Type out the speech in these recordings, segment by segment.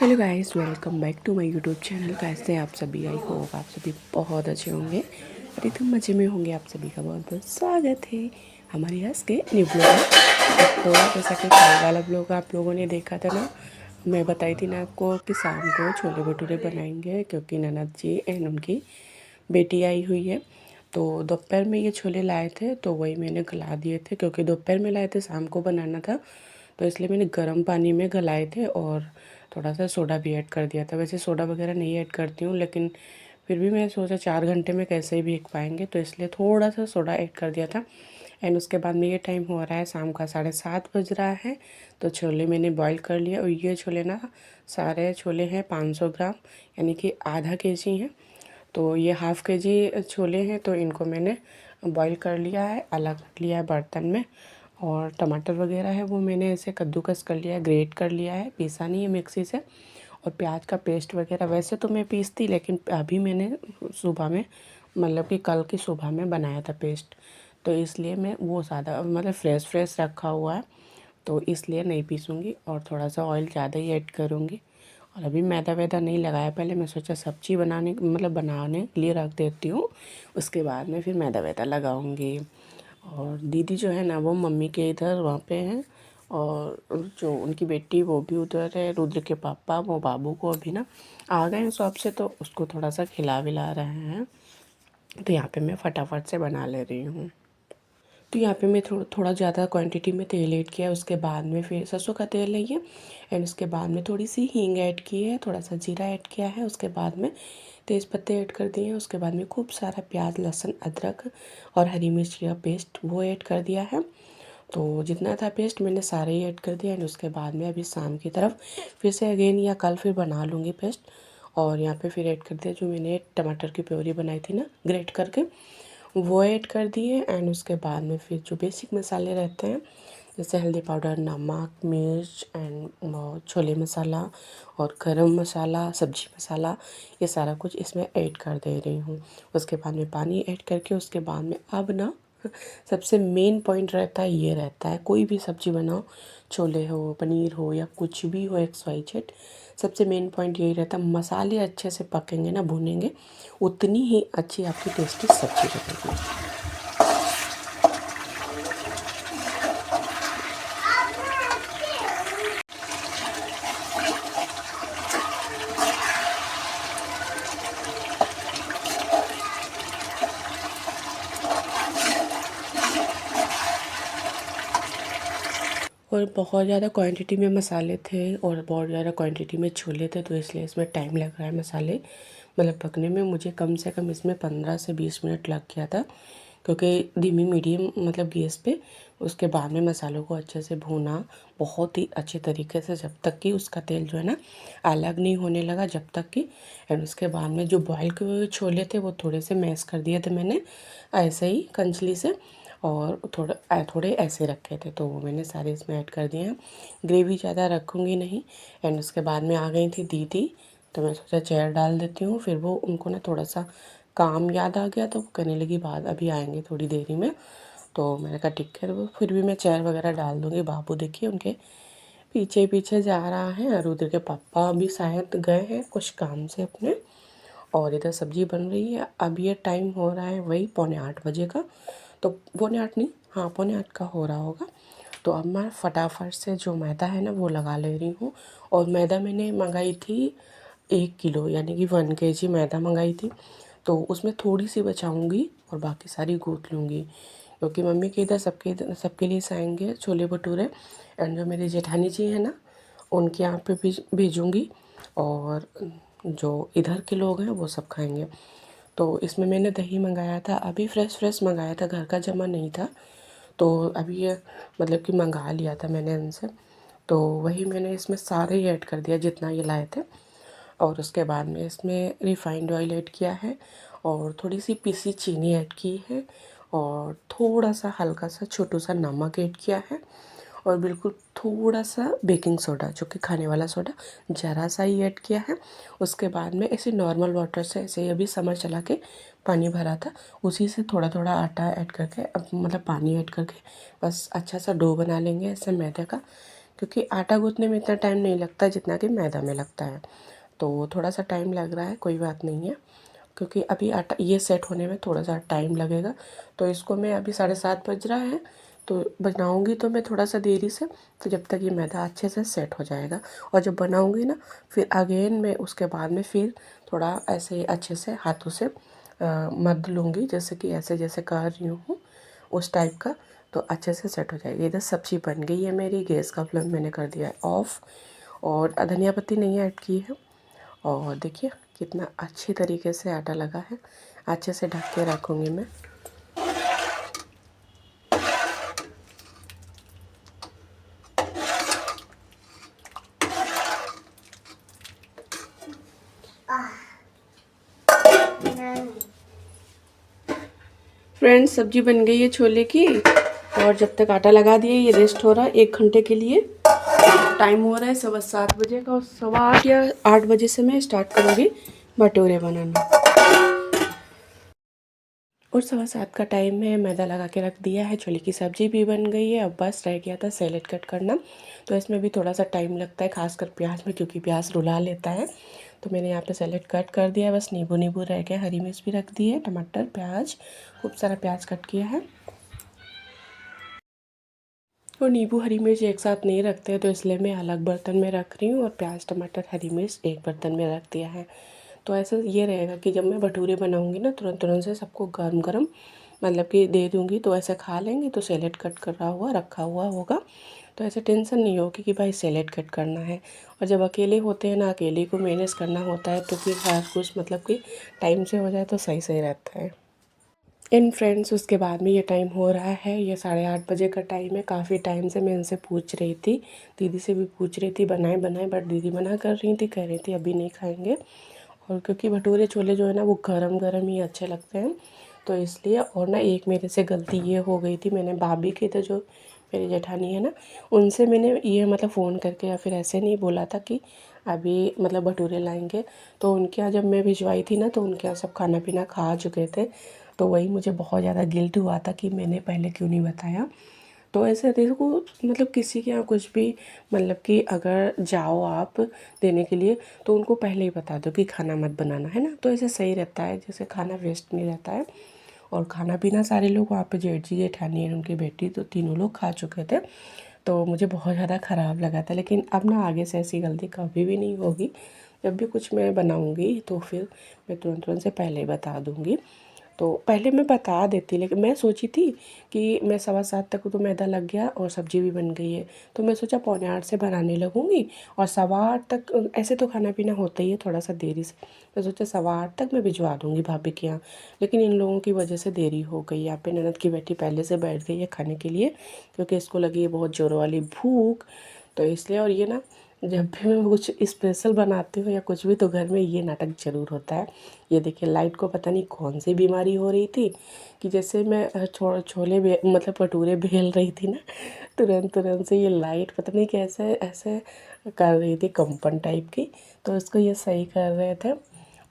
Hello guys, welcome back to my YouTube channel. कैसे हैं आप सभी? आई होप आप सभी बहुत अच्छे होंगे और एकदम मज़े में होंगे। आप सभी का बहुत बहुत स्वागत है हमारे आज के न्यू ब्लॉग में। तो जैसा कि कल वाला ब्लॉग आप लोगों ने देखा था ना, मैं बताई थी ना आपको कि शाम को छोले भटूरे बनाएंगे, क्योंकि ननद जी एंड उनकी बेटी आई हुई है। तो दोपहर में ये छोले लाए थे, तो वही मैंने गला दिए थे, क्योंकि दोपहर में लाए थे, शाम को बनाना था, तो इसलिए मैंने गर्म पानी में गलाए थे और थोड़ा सा सोडा भी ऐड कर दिया था। वैसे सोडा वगैरह नहीं ऐड करती हूँ, लेकिन फिर भी मैं सोचा 4 घंटे में कैसे ही भीग पाएंगे, तो इसलिए थोड़ा सा सोडा ऐड कर दिया था। एंड उसके बाद में ये टाइम हो रहा है शाम का 7:30 बज रहा है। तो छोले मैंने बॉईल कर लिया, और ये छोले ना, सारे छोले हैं 500 ग्राम, यानी कि आधा केजी हैं। तो ये हाफ़ केजी छोले हैं, तो इनको मैंने बॉईल कर लिया है, अलग रख लिया है बर्तन में। और टमाटर वगैरह है वो मैंने ऐसे कद्दूकस कर लिया है, ग्रेट कर लिया है, पीसा नहीं है मिक्सी से। और प्याज का पेस्ट वगैरह वैसे तो मैं पीसती, लेकिन अभी मैंने सुबह में, मतलब कि कल की सुबह में बनाया था पेस्ट, तो इसलिए मैं वो ज़्यादा मतलब फ्रेश रखा हुआ है, तो इसलिए नहीं पीसूँगी और थोड़ा सा ऑयल ज़्यादा ही ऐड करूँगी। और अभी मैदा वैदा नहीं लगाया, पहले मैं सोचा सब्ज़ी बनाने के लिए रख देती हूँ, उसके बाद में फिर मैदा वैदा लगाऊँगी। और दीदी जो है ना, वो मम्मी के इधर वहाँ पे हैं, और जो उनकी बेटी वो भी उधर है। रुद्र के पापा वो बाबू को अभी ना आ गए हैं शॉप से, तो उसको थोड़ा सा खिला विला रहे हैं। तो यहाँ पे मैं फटाफट से बना ले रही हूँ। तो यहाँ पे मैं थोड़ा ज़्यादा क्वांटिटी में तेल ऐड किया है, उसके बाद में फिर सरसों का तेल लिया, एंड उसके बाद में थोड़ी सी हींग ऐड की है, थोड़ा सा जीरा ऐड किया है, उसके बाद में तेज़ पत्ते ऐड कर दिए हैं, उसके बाद में खूब सारा प्याज, लहसुन, अदरक और हरी मिर्च का पेस्ट वो ऐड कर दिया है। तो जितना था पेस्ट मैंने सारे ही ऐड कर दिया, एंड उसके बाद में अभी शाम की तरफ फिर से अगेन या कल फिर बना लूँगी पेस्ट। और यहाँ पे फिर ऐड कर दिया जो मैंने टमाटर की प्योरी बनाई थी ना ग्रेट करके, वो ऐड कर दिए। एंड उसके बाद में फिर जो बेसिक मसाले रहते हैं, जैसे हल्दी पाउडर, नमक, मिर्च एंड छोले मसाला और गरम मसाला, सब्जी मसाला, ये सारा कुछ इसमें ऐड कर दे रही हूँ। उसके बाद में पानी ऐड करके, उसके बाद में अब ना सबसे मेन पॉइंट रहता है, ये रहता है कोई भी सब्ज़ी बनाओ, छोले हो, पनीर हो या कुछ भी हो, XYZ, सबसे मेन पॉइंट यही रहता है, मसाले अच्छे से पकेंगे ना, भुनेंगे, उतनी ही अच्छी आपकी टेस्टी सब्ज़ी बनेगी। और बहुत ज़्यादा क्वांटिटी में मसाले थे और बहुत ज़्यादा क्वांटिटी में छोले थे, तो इसलिए इसमें टाइम लग रहा है मसाले मतलब पकने में। मुझे कम से कम इसमें 15 से 20 मिनट लग गया था, क्योंकि धीमी मीडियम मतलब गैस पे उसके बाद में मसालों को अच्छे से भूना बहुत ही अच्छे तरीके से, जब तक कि उसका तेल जो है ना अलग नहीं होने लगा, जब तक कि। एंड उसके बाद में जो बॉयल किए हुए छोले थे वो थोड़े से मैश कर दिए थे मैंने ऐसे ही कंचली से, और थोड़े ऐसे रखे थे, तो वो मैंने सारे इसमें ऐड कर दिए हैं। ग्रेवी ज़्यादा रखूँगी नहीं। एंड उसके बाद में आ गई थी दीदी, तो मैं सोचा चेयर डाल देती हूँ, फिर वो उनको ना थोड़ा सा काम याद आ गया, तो वो कहने लगी बाद अभी आएंगे थोड़ी देरी में। तो मैंने कहा ठीक है, तो फिर भी मैं चेयर वगैरह डाल दूँगी। बाबू देखिए उनके पीछे पीछे जा रहा है, और उधर के पापा भी शायद गए हैं कुछ काम से अपने। और इधर सब्ज़ी बन रही है। अब ये टाइम हो रहा है वही 7:45 का, तो 7:45 नहीं, हाँ 7:45 का हो रहा होगा। तो अब मैं फटाफट से जो मैदा है ना वो लगा ले रही हूँ। और मैदा मैंने मंगाई थी 1 किलो, यानी कि 1 kg मैदा मंगाई थी, तो उसमें थोड़ी सी बचाऊँगी और बाकी सारी गूँथ लूँगी, क्योंकि मम्मी के इधर सबके लिए आएंगे छोले भटूरे। एंड जो मेरी जेठानी जी है ना, उनके यहाँ पे भी भेजूँगी, और जो इधर के लोग हैं वो सब खाएंगे। तो इसमें मैंने दही मंगाया था, अभी फ्रेश मंगाया था, घर का जमा नहीं था, तो अभी ये मतलब कि मंगा लिया था मैंने इनसे। तो वही मैंने इसमें सारे ही ऐड कर दिया जितना ये लाए थे। और उसके बाद में इसमें रिफ़ाइंड ऑयल ऐड किया है और थोड़ी सी पीसी चीनी ऐड की है और थोड़ा सा हल्का सा छोटू सा नमक ऐड किया है और बिल्कुल थोड़ा सा बेकिंग सोडा जो कि खाने वाला सोडा ज़रा सा ही ऐड किया है। उसके बाद में ऐसे नॉर्मल वाटर से ऐसे अभी समर चला के पानी भरा था, उसी से थोड़ा थोड़ा आटा ऐड करके अब मतलब पानी ऐड करके बस अच्छा सा डो बना लेंगे ऐसे मैदे का, क्योंकि आटा गूँथने में इतना टाइम नहीं लगता जितना कि मैदा में लगता है। तो थोड़ा सा टाइम लग रहा है, कोई बात नहीं है, क्योंकि अभी आटा ये सेट होने में थोड़ा सा टाइम लगेगा। तो इसको मैं अभी 7:30 बज रहा है तो बनाऊंगी तो मैं थोड़ा सा देरी से, तो जब तक ये मैदा अच्छे से सेट हो जाएगा। और जब बनाऊंगी ना फिर अगेन मैं उसके बाद में फिर थोड़ा ऐसे अच्छे से हाथों से मध लूँगी, जैसे कि ऐसे जैसे कर रही हूँ उस टाइप का, तो अच्छे से सेट हो जाएगी। इधर सब्ज़ी बन गई है मेरी, गैस का फ्लेम मैंने कर दिया है ऑफ़ और धनिया पत्ती नहीं ऐड की है। और देखिए कितना अच्छी तरीके से आटा लगा है। अच्छे से ढक के रखूँगी मैं। फ्रेंड्स सब्जी बन गई है छोले की और जब तक आटा लगा दिए ये रेस्ट हो रहा है 1 घंटे के लिए। टाइम हो रहा है 7:15 बजे का और 7:15 या 8 बजे से मैं स्टार्ट करूँगी भटूरे बनाना। और 7:15 का टाइम है, मैदा लगा के रख दिया है, छोले की सब्ज़ी भी बन गई है। अब बस रह गया था सैलेड कट करना, तो इसमें भी थोड़ा सा टाइम लगता है खासकर प्याज में, क्योंकि प्याज रुला लेता है। तो मैंने यहाँ पे सैलेड कट कर दिया है, बस नींबू नींबू रह गया, हरी मिर्च भी रख दी है, टमाटर प्याज खूब सारा प्याज कट किया है। और नींबू हरी मिर्च एक साथ नहीं रखते हैं तो इसलिए मैं अलग बर्तन में रख रही हूँ और प्याज टमाटर हरी मिर्च एक बर्तन में रख दिया है। तो ऐसा ये रहेगा कि जब मैं भटूरे बनाऊँगी ना तुरंत तुरंत से सबको गरम गरम मतलब कि दे दूँगी, तो ऐसे खा लेंगे। तो सैलेड कट करा हुआ रखा हुआ होगा तो ऐसे टेंशन नहीं होगी कि भाई सैलेड कट करना है। और जब अकेले होते हैं ना, अकेले को मैनेज करना होता है, तो फिर हर कुछ मतलब कि टाइम से हो जाए तो सही सही रहता है। इन फ्रेंड्स उसके बाद में ये टाइम हो रहा है, ये 8:30 बजे का टाइम है। काफ़ी टाइम से मैं इनसे पूछ रही थी, दीदी से भी पूछ रही थी बनाए बनाए, बट दीदी मना कर रही थी, कह रही थी अभी नहीं खाएंगे। और क्योंकि भटूरे छोले जो है ना वो गरम गरम ही अच्छे लगते हैं, तो इसलिए। और ना एक मेरे से गलती ये हो गई थी, मैंने भाभी के थे जो मेरी जेठानी है ना, उनसे मैंने ये मतलब फ़ोन करके या फिर ऐसे नहीं बोला था कि अभी मतलब भटूरे लाएंगे। तो उनके यहाँ जब मैं भिजवाई थी ना तो उनके यहाँ सब खाना पीना खा चुके थे, तो वही मुझे बहुत ज़्यादा गिल्ट हुआ था कि मैंने पहले क्यों नहीं बताया। तो ऐसे देखो मतलब किसी के यहाँ कुछ भी मतलब कि अगर जाओ आप देने के लिए तो उनको पहले ही बता दो कि खाना मत बनाना, है ना, तो ऐसे सही रहता है, जैसे खाना वेस्ट नहीं रहता है। और खाना पीना सारे लोग वहाँ पे जेठ जी जेठानी और उनकी बेटी तो तीनों लोग खा चुके थे। तो मुझे बहुत ज़्यादा ख़राब लगा था, लेकिन अब ना आगे से ऐसी गलती कभी भी नहीं होगी। जब भी कुछ मैं बनाऊँगी तो फिर मैं तुरंत तुरंत से पहले ही बता दूँगी। तो पहले मैं बता देती, लेकिन मैं सोची थी कि मैं 7:15 तक तो मैदा लग गया और सब्ज़ी भी बन गई है, तो मैं सोचा 7:45 से बनाने लगूँगी और 8:15 तक ऐसे तो खाना पीना होता ही है थोड़ा सा देरी से। मैं सोचा 8:15 तक मैं भिजवा दूँगी भाभी के यहाँ, लेकिन इन लोगों की वजह से देरी हो गई। यहाँ पे ननद की बेटी पहले से बैठ गई है खाने के लिए, क्योंकि इसको लगी है बहुत ज़ोरों वाली भूख, तो इसलिए। और ये ना जब भी मैं कुछ स्पेशल बनाती हूँ या कुछ भी तो घर में ये नाटक ज़रूर होता है। ये देखिए लाइट को पता नहीं कौन सी बीमारी हो रही थी कि जैसे मैं छोले मतलब भटूरे बेल रही थी ना, तुरंत तुरंत से ये लाइट पता नहीं कैसे ऐसे कर रही थी कंपन टाइप की, तो इसको ये सही कर रहे थे।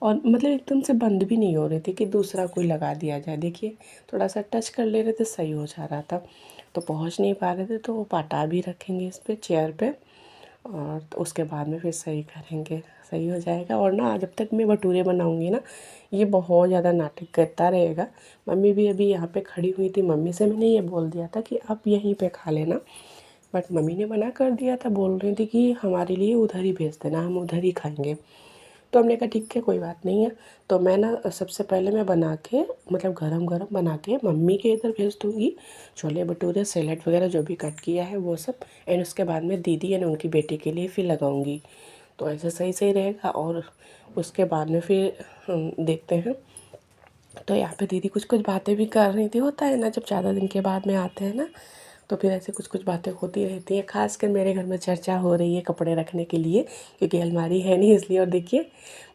और मतलब एकदम से बंद भी नहीं हो रही थी कि दूसरा कोई लगा दिया जाए। देखिए थोड़ा सा टच कर ले रहे थे सही हो जा रहा था, तो पहुंच नहीं पा रहे थे, तो वो पाटा भी रखेंगे इस पे चेयर पे और तो उसके बाद में फिर सही करेंगे, सही हो जाएगा। और ना जब तक मैं भटूरे बनाऊंगी ना ये बहुत ज़्यादा नाटक करता रहेगा। मम्मी भी अभी यहाँ पे खड़ी हुई थी, मम्मी से मैंने ये बोल दिया था कि आप यहीं पे खा लेना, बट मम्मी ने मना कर दिया था, बोल रही थी कि हमारे लिए उधर ही भेज देना, हम उधर ही खाएंगे। तो हमने कहा ठीक है कोई बात नहीं है। तो मैं ना सबसे पहले मैं बना के मतलब गरम गरम बना के मम्मी के इधर भेज दूँगी, छोले भटूरे सैलेड वगैरह जो भी कट किया है वो सब, एंड उसके बाद में दीदी एंड उनकी बेटी के लिए फिर लगाऊंगी। तो ऐसे सही सही रहेगा। और उसके बाद में फिर हम देखते हैं। तो यहाँ पे दीदी कुछ कुछ बातें भी कर रही थी, होता है ना जब ज़्यादा दिन के बाद में आते हैं ना तो फिर ऐसे कुछ कुछ बातें होती रहती हैं। खासकर मेरे घर में चर्चा हो रही है कपड़े रखने के लिए, क्योंकि अलमारी है नहीं इसलिए। और देखिए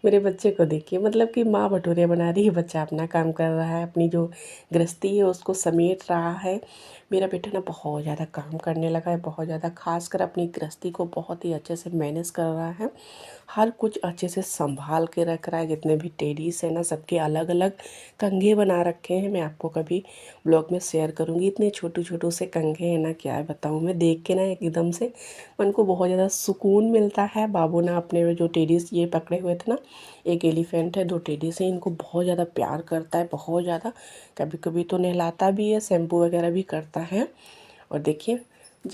मेरे बच्चे को देखिए, मतलब कि माँ भटूरे बना रही है, बच्चा अपना काम कर रहा है, अपनी जो गृहस्थी है उसको समेट रहा है। मेरा बेटा ना बहुत ज़्यादा काम करने लगा है, बहुत ज़्यादा, खासकर अपनी गृहस्थी को बहुत ही अच्छे से मैनेज कर रहा है। हर कुछ अच्छे से संभाल के रख रहा है। जितने भी टेडीज़ हैं ना, सबके अलग अलग कंघे बना रखे हैं। मैं आपको कभी ब्लॉग में शेयर करूँगी। इतने छोटू छोटू से कंघे हैं ना, क्या बताऊँ मैं, देख के ना एकदम से मन को बहुत ज़्यादा सुकून मिलता है। बाबू ना अपने जो टेडीज़ ये पकड़े हुए थे ना, एक एलिफेंट है, 2 टेडीज़ हैं, इनको बहुत ज़्यादा प्यार करता है, बहुत ज़्यादा। कभी कभी तो नहलाता भी है, शैम्पू वगैरह भी करता है। और देखिए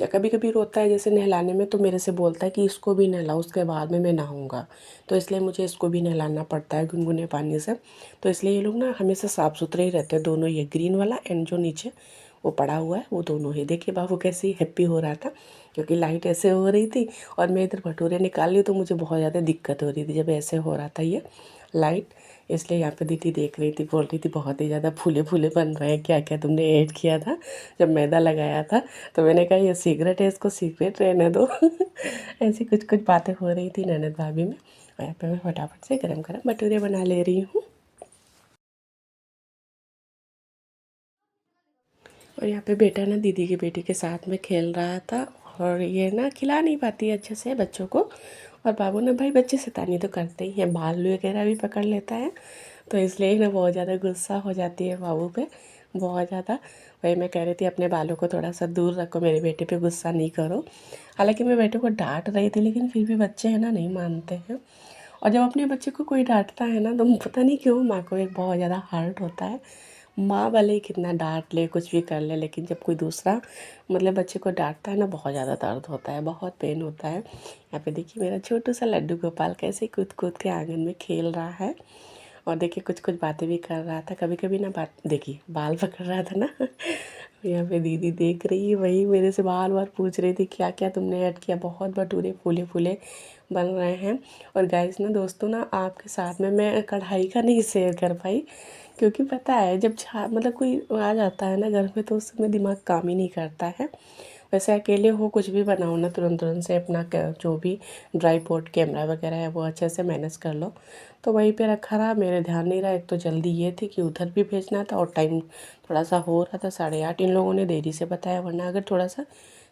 कभी कभी रोता है जैसे नहलाने में, तो मेरे से बोलता है कि इसको भी नहलाओ, उसके बाद में मैं नहाऊंगा। तो इसलिए मुझे इसको भी नहलाना पड़ता है गुनगुने पानी से। तो इसलिए ये लोग ना हमेशा साफ़ सुथरे ही रहते हैं दोनों, ये ग्रीन वाला एंड जो नीचे वो पड़ा हुआ है वो दोनों ही। देखिए बाबू कैसे हैप्पी हो रहा था, क्योंकि लाइट ऐसे हो रही थी और मैं इधर भटूरे निकाल रही हूँ, तो मुझे बहुत ज़्यादा दिक्कत हो रही थी जब ऐसे हो रहा था ये लाइट। इसलिए यहाँ पे दीदी देख रही थी, बोल रही थी बहुत ही ज़्यादा फूले फूले बन रहे हैं, क्या क्या तुमने ऐड किया था जब मैदा लगाया था। तो मैंने कहा ये सीक्रेट है, इसको सीक्रेट रहने दो। ऐसी कुछ कुछ बातें हो रही थी ननद भाभी में। और यहाँ पे मैं फटाफट से गरम गरम भटूरे बना ले रही हूँ। और यहाँ पे बेटा ना दीदी की बेटी के साथ में खेल रहा था, और ये ना खिला नहीं पाती है अच्छे से बच्चों को। और बाबू ना भाई बच्चे शैतानी तो करते ही हैं, बाल वगैरह भी पकड़ लेता है। तो इसलिए ना बहुत ज़्यादा गुस्सा हो जाती है बाबू पे, बहुत ज़्यादा। वही मैं कह रही थी अपने बालों को थोड़ा सा दूर रखो, मेरे बेटे पे गुस्सा नहीं करो। हालांकि मैं बेटे को डांट रही थी, लेकिन फिर भी बच्चे हैं ना, नहीं मानते हैं। और जब अपने बच्चे को कोई डांटता है ना, तो पता नहीं क्यों माँ को एक बहुत ज़्यादा हर्ट होता है। माँ भले ही कितना डांट ले, कुछ भी कर ले, लेकिन जब कोई दूसरा मतलब बच्चे को डांटता है ना, बहुत ज़्यादा दर्द होता है, बहुत पेन होता है। यहाँ पे देखिए मेरा छोटू सा लड्डू गोपाल कैसे कूद कूद के आंगन में खेल रहा है। और देखिए कुछ कुछ बातें भी कर रहा था, कभी कभी ना बात, देखिए बाल पकड़ रहा था ना। यहाँ पे दीदी देख रही है, वही मेरे से बार बार पूछ रही थी क्या क्या तुमने ऐड किया, बहुत भटूरे फूले फूले बन रहे हैं। और गाइस ना दोस्तों ना, आपके साथ में मैं कढ़ाई का नहीं शेयर कर पाई, क्योंकि पता है जब मतलब कोई आ जाता है ना घर में, तो उस समय दिमाग काम ही नहीं करता है। वैसे अकेले हो कुछ भी बनाओ ना, तुरंत तुरंत से अपना जो भी ट्राइपॉड कैमरा वगैरह है वो अच्छे से मैनेज कर लो। तो वहीं पे रखा रहा, मेरे ध्यान नहीं रहा। एक तो जल्दी ये थी कि उधर भी भेजना था, और टाइम थोड़ा सा हो रहा था 8:30। इन लोगों ने देरी से बताया, वरना अगर थोड़ा सा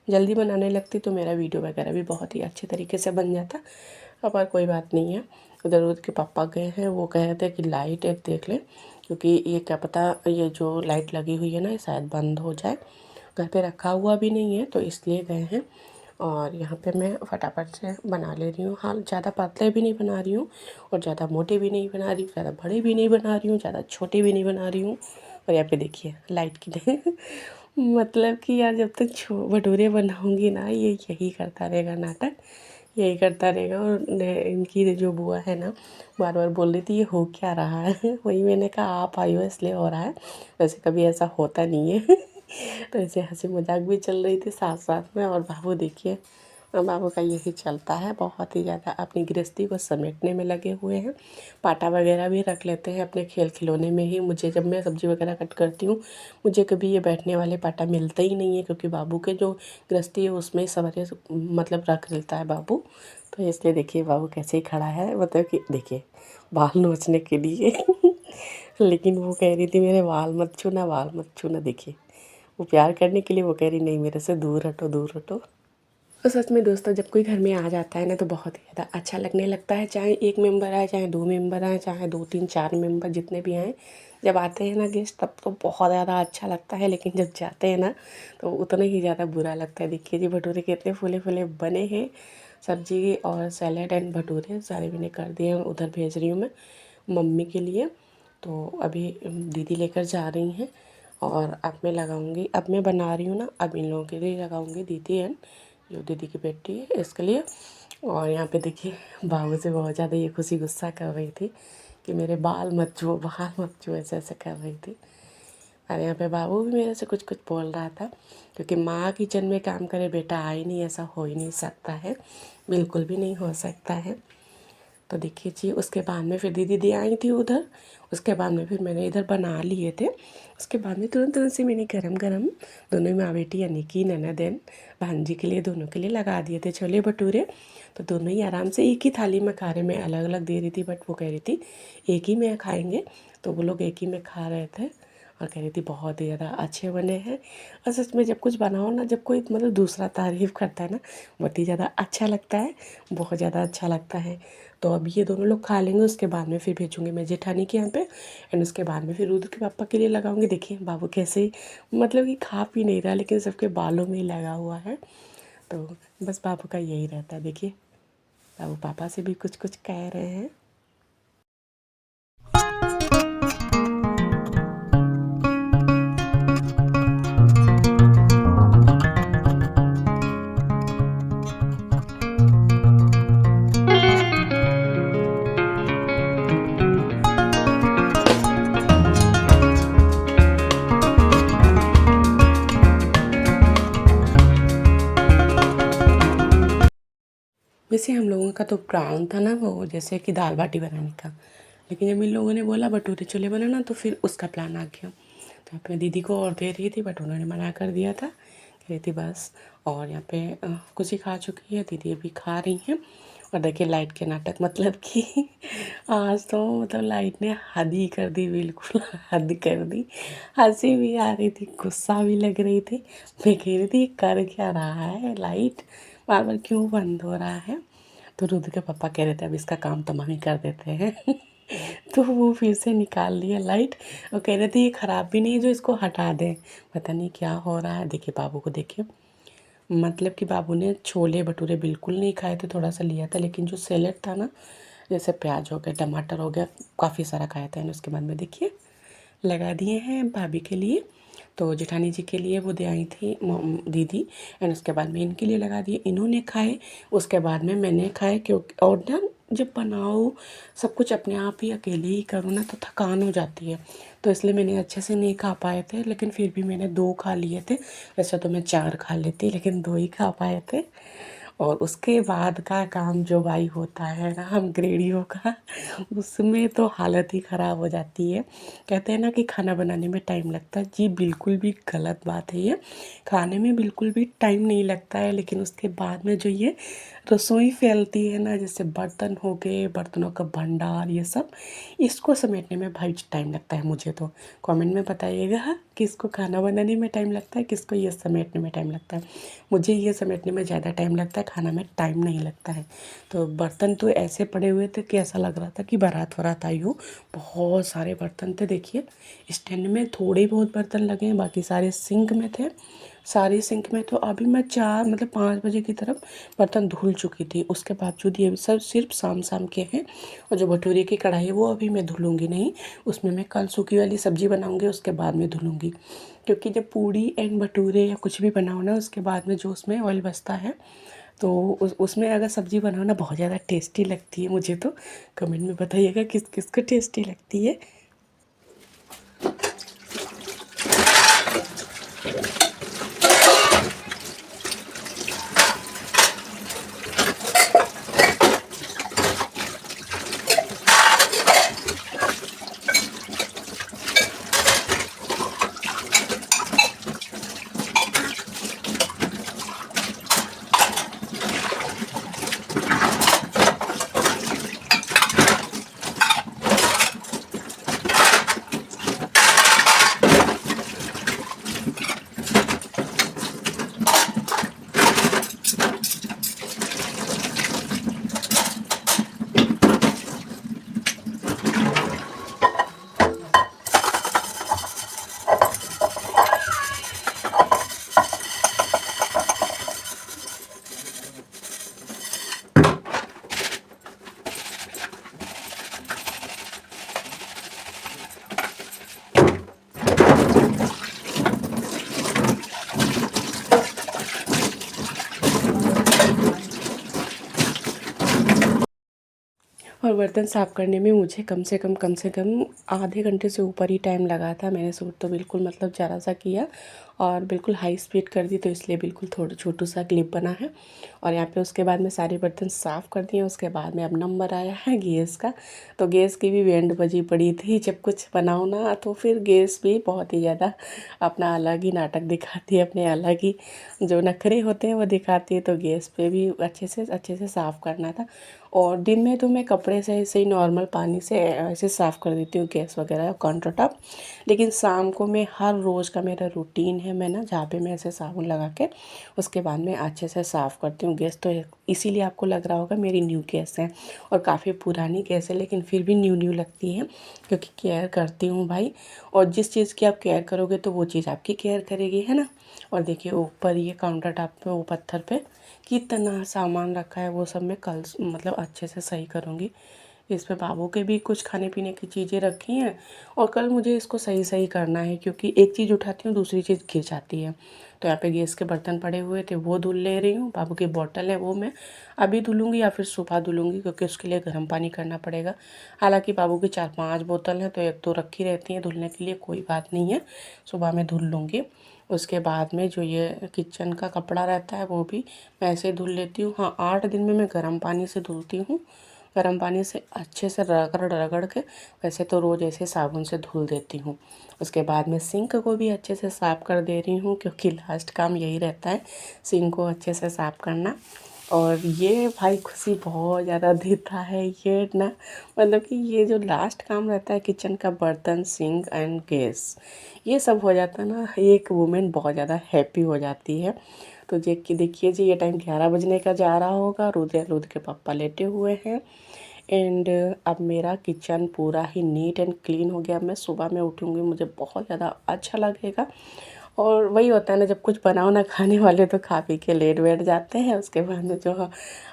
जल्दी बनाने लगती तो मेरा वीडियो वगैरह भी बहुत ही अच्छे तरीके से बन जाता। पर कोई बात नहीं है। उधर उधर के पापा गए हैं, वो कह रहे थे कि लाइट एक देख लें, क्योंकि ये क्या पता ये जो लाइट लगी हुई है ना, ये शायद बंद हो जाए। घर पे रखा हुआ भी नहीं है, तो इसलिए गए हैं। और यहाँ पे मैं फटाफट से बना ले रही हूँ। हाँ, ज़्यादा पतले भी नहीं बना रही हूँ और ज़्यादा मोटे भी नहीं बना रही हूँ, ज़्यादा बड़े भी नहीं बना रही हूँ, ज़्यादा छोटे भी नहीं बना रही हूँ। और यहाँ पे देखिए लाइट की मतलब कि यार जब तक भटूरे बनाऊँगी ना, ये यही करता रहेगा नाटक, यही करता रहेगा। और इनकी जो बुआ है ना, बार बार बोल रही थी ये हो क्या रहा है। वही मैंने कहा आप आई हो इसलिए हो रहा है, वैसे कभी ऐसा होता नहीं है। तो ऐसे हंसी मजाक भी चल रही थी साथ साथ में। और बाबू देखिए, बाबू का यही चलता है, बहुत ही ज़्यादा अपनी गृहस्थी को समेटने में लगे हुए हैं। पाटा वगैरह भी रख लेते हैं अपने खेल खिलौने में ही। मुझे जब मैं सब्ज़ी वगैरह कट करती हूँ, मुझे कभी ये बैठने वाले पाटा मिलता ही नहीं है, क्योंकि बाबू के जो गृहस्थी है उसमें ही सवरे मतलब रख लेता है बाबू। तो इसलिए देखिए बाबू कैसे ही खड़ा है, मतलब कि देखिए बाल नोचने के लिए। लेकिन वो कह रही थी मेरे बाल मत छूना, बाल मत छूना। देखिए वो प्यार करने के लिए वो कह रही नहीं मेरे से दूर हटो, दूर हटो। तो सच में दोस्तों, जब कोई घर में आ जाता है ना, तो बहुत ही ज़्यादा अच्छा लगने लगता है। चाहे एक मेंबर आए, चाहे 2 मेंबर आए, चाहे 2 3 4 मेंबर, जितने भी आए, जब आते हैं ना गेस्ट, तब तो बहुत ज़्यादा अच्छा लगता है। लेकिन जब जाते हैं ना, तो उतना ही ज़्यादा बुरा लगता है। देखिए जी भटूरे कितने फूले फूले बने हैं। सब्जी और सैलेड एंड भटूरे सारे मैंने कर दिए हैं, उधर भेज रही हूँ मैं मम्मी के लिए। तो अभी दीदी लेकर जा रही हैं, और अब मैं लगाऊंगी, अब मैं बना रही हूँ ना, अब इन लोगों के लिए लगाऊंगी, दीदी एंड जो दीदी की बेटी है इसके लिए। और यहाँ पे देखिए बाबू से बहुत ज़्यादा ये खुशी गुस्सा कर रही थी कि मेरे बाल मत छुओ, बाल मत छुओ, ऐसे ऐसे कर रही थी। और यहाँ पे बाबू भी मेरे से कुछ कुछ बोल रहा था, क्योंकि माँ किचन में काम करे बेटा आए नहीं, ऐसा हो ही नहीं सकता है, बिल्कुल भी नहीं हो सकता है। तो देखिए जी, उसके बाद में फिर दीदी आई थी उधर। उसके बाद में फिर मैंने इधर बना लिए थे। उसके बाद में तुरंत तुरंत से मैंने गरम गरम दोनों माँ बेटी यानी कि ननद भांजी के लिए दोनों के लिए लगा दिए थे छोले भटूरे। तो दोनों ही आराम से एक ही थाली में खा रहे। मैं अलग अलग दे रही थी बट वो कह रही थी एक ही में खाएंगे, तो वो लोग एक ही में खा रहे थे और कह रही थी बहुत ही ज़्यादा अच्छे बने हैं। और सच में जब कुछ बनाओ ना, जब कोई मतलब दूसरा तारीफ़ करता है ना, बहुत ही ज़्यादा अच्छा लगता है, बहुत ज़्यादा अच्छा लगता है। तो अब ये दोनों लोग खा लेंगे, उसके बाद में फिर भेजूँगी मैं जेठानी के यहाँ पे। एंड उसके बाद में फिर रुद्र के पापा के लिए लगाऊंगी। देखिए बाबू कैसे मतलब कि खा पी नहीं रहा, लेकिन सबके बालों में ही लगा हुआ है। तो बस बाबू का यही रहता है। देखिए बाबू पापा से भी कुछ कुछ कह रहे हैं। वैसे हम लोगों का तो प्लान था ना वो जैसे कि दाल बाटी बनाने का, लेकिन जब इन लोगों ने बोला भटूरे छोले बनाना तो फिर उसका प्लान आ गया। तो अपने दीदी को और दे रही थी बट उन्होंने मना कर दिया था, कह रही थी बस। और यहाँ पे कुछ ही खा चुकी है, दीदी अभी खा रही हैं। और देखिए लाइट के नाटक, मतलब कि आज तो मतलब लाइट ने हद ही कर दी, बिल्कुल हद कर दी। हंसी भी आ रही थी, गुस्सा भी लग रही थी। मैं कह रही थी कर क्या रहा है लाइट, बार बार क्यों बंद हो रहा है। तो रुद्र के पापा कह रहे थे अब इसका काम तो हम ही कर देते हैं तो वो फिर से निकाल लिया लाइट और कह रहे थे ये ख़राब भी नहीं है जो इसको हटा दें। पता नहीं क्या हो रहा है। देखिए बाबू को देखिए, मतलब कि बाबू ने छोले भटूरे बिल्कुल नहीं खाए थे, थोड़ा सा लिया था, लेकिन जो सैलेड था ना, जैसे प्याज हो गया टमाटर हो गया, काफ़ी सारा खाया था। उसके बाद में देखिए लगा दिए हैं भाभी के लिए, तो जेठानी जी के लिए वो दे आई थी दीदी। एंड उसके बाद में इनके लिए लगा दिए, इन्होंने खाए। उसके बाद में मैंने खाए, क्योंकि और ना जब बनाओ सब कुछ अपने आप ही अकेले ही करो ना तो थकान हो जाती है। तो इसलिए मैंने अच्छे से नहीं खा पाए थे, लेकिन फिर भी मैंने 2 खा लिए थे। वैसे तो मैं 4 खा लेती, लेकिन 2 ही खा पाए थे। और उसके बाद का काम जो भाई होता है ना हम गृहिणियों का, उसमें तो हालत ही ख़राब हो जाती है। कहते हैं ना कि खाना बनाने में टाइम लगता है, जी बिल्कुल भी गलत बात है ये। खाने में बिल्कुल भी टाइम नहीं लगता है, लेकिन उसके बाद में जो ये रसोई फैलती है ना, जैसे बर्तन हो गए, बर्तनों का भंडार, ये सब इसको समेटने में भाई टाइम लगता है मुझे तो। कमेंट में बताइएगा किसको खाना बनाने में टाइम लगता है, किसको ये समेटने में टाइम लगता है। मुझे ये समेटने में ज़्यादा टाइम लगता है, खाना में टाइम नहीं लगता है। तो बर्तन तो ऐसे पड़े हुए थे कि ऐसा लग रहा था कि बारात वारात आई हो। बहुत सारे बर्तन थे। देखिए स्टैंड में थोड़े बहुत बर्तन लगे हैं, बाकी सारे सिंक में थे, सारे सिंक में। तो अभी मैं 4 मतलब 5 बजे की तरफ बर्तन धुल चुकी थी। उसके बावजूद ये सब सिर्फ शाम शाम के हैं। और जो भटूरे की कढ़ाई है वो अभी मैं धुलूँगी नहीं, उसमें मैं कल सूखी वाली सब्ज़ी बनाऊँगी, उसके बाद में धुलूँगी। क्योंकि जब पूड़ी एंड भटूरे या कुछ भी बनाओ ना, उसके बाद में जो उसमें ऑयल बचता है, तो उसमें अगर सब्ज़ी बनाओ ना बहुत ज़्यादा टेस्टी लगती है मुझे तो। कमेंट में बताइएगा किस किस को टेस्टी लगती है। और बर्तन साफ़ करने में मुझे कम से कम आधे घंटे से ऊपर ही टाइम लगा था। मैंने सूट तो बिल्कुल मतलब ज़रा सा किया और बिल्कुल हाई स्पीड कर दी, तो इसलिए बिल्कुल थोड़ा छोटू सा क्लिप बना है। और यहाँ पे उसके बाद में सारे बर्तन साफ़ कर दिए। उसके बाद में अब नंबर आया है गैस का, तो गैस की भी बैंड बजी पड़ी थी। जब कुछ बनाओ ना तो फिर गैस भी बहुत ही ज़्यादा अपना अलग ही नाटक दिखाती है, अपने अलग ही जो नखरे होते हैं वो दिखाती है। तो गैस पे भी अच्छे से साफ़ करना था। और दिन में तो मैं कपड़े से ऐसे ही नॉर्मल पानी से ऐसे साफ़ कर देती हूँ गैस वगैरह काउंटर टॉप। लेकिन शाम को मैं हर रोज़ का मेरा रूटीन है, मैं ना जहाँ पे मैं ऐसे साबुन लगा के उसके बाद में अच्छे से साफ़ करती हूँ गैस। तो इसीलिए आपको लग रहा होगा मेरी न्यू गैस है और काफ़ी पुरानी गैस है, लेकिन फिर भी न्यू लगती है क्योंकि केयर करती हूँ भाई। और जिस चीज़ की आप केयर करोगे तो वो चीज़ आपकी केयर करेगी, है ना। और देखिए ऊपर ये काउंटर टॉप पे वो पत्थर पे कितना सामान रखा है, वो सब मैं कल मतलब अच्छे से सही करूँगी। इस पे बाबू के भी कुछ खाने पीने की चीज़ें रखी हैं और कल मुझे इसको सही करना है, क्योंकि एक चीज़ उठाती हूँ दूसरी चीज़ गिर जाती है। तो यहाँ पे गैस के बर्तन पड़े हुए थे वो धुल ले रही हूँ। बाबू की बॉटल है वो मैं अभी धुलूँगी या फिर सुबह धुलूँगी, क्योंकि उसके लिए गर्म पानी करना पड़ेगा। हालांकि बाबू की 4-5 बोतल हैं तो एक दो रखी रहती हैं धुलने के लिए, कोई बात नहीं है, सुबह में धुल लूँगी। उसके बाद में जो ये किचन का कपड़ा रहता है वो भी मैं ऐसे धुल लेती हूँ। हाँ, 8 दिन में मैं गर्म पानी से धुलती हूँ, गर्म पानी से अच्छे से रगड़ के। वैसे तो रोज़ ऐसे साबुन से धुल देती हूँ। उसके बाद मैं सिंक को भी अच्छे से साफ़ कर दे रही हूँ, क्योंकि लास्ट काम यही रहता है सिंक को अच्छे से साफ़ करना। और ये भाई खुशी बहुत ज़्यादा देता है ये ना, मतलब कि ये जो लास्ट काम रहता है किचन का, बर्तन सिंक एंड गैस, ये सब हो जाता है ना, एक वुमेन बहुत ज़्यादा हैप्पी हो जाती है। तो देखिए जी, ये टाइम 11 बजने का जा रहा होगा। रुद्र के पापा लेटे हुए हैं एंड अब मेरा किचन पूरा ही नीट एंड क्लीन हो गया। मैं सुबह में उठूँगी मुझे बहुत ज़्यादा अच्छा लगेगा। और वही होता है ना, जब कुछ बनाओ ना खाने वाले तो खा पी के लेट बैठ जाते हैं। उसके बाद में जो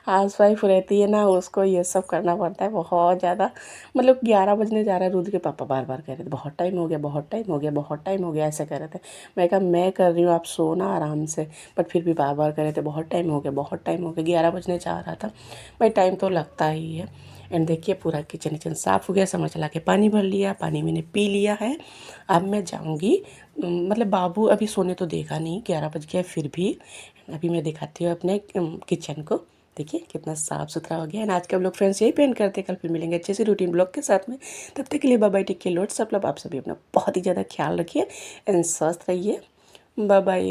हाउस वाइफ रहती है ना उसको ये सब करना पड़ता है बहुत ज़्यादा। मतलब 11 बजने जा रहा है, रुद्र के पापा बार बार कह रहे थे बहुत टाइम हो गया, बहुत टाइम हो गया, बहुत टाइम हो गया, ऐसे कह रहे थे। मैं कहा मैं कर रही हूँ, आप सोना आराम से। बट फिर भी बार बार कह रहे थे बहुत टाइम हो गया, बहुत टाइम हो गया। 11 बजने जा रहा था भाई, टाइम तो लगता ही है। एंड देखिए पूरा किचन साफ़ हो गया, समझ ला के पानी भर लिया, पानी मैंने पी लिया है। अब मैं जाऊँगी, मतलब बाबू अभी सोने तो देगा नहीं, 11 बज गया फिर भी। अभी मैं दिखाती हूँ अपने किचन को। देखिए कितना साफ़ सुथरा हो गया है। आज के हम लोग फ्रेंड्स यही पेंट करते हैं, कल फिर मिलेंगे अच्छे से रूटीन ब्लॉग के साथ में। तब तक के लिए bye bye, take care, lots of love. आप सभी अपना बहुत ही ज़्यादा ख्याल रखिए एंड स्वस्थ रहिए। Bye bye.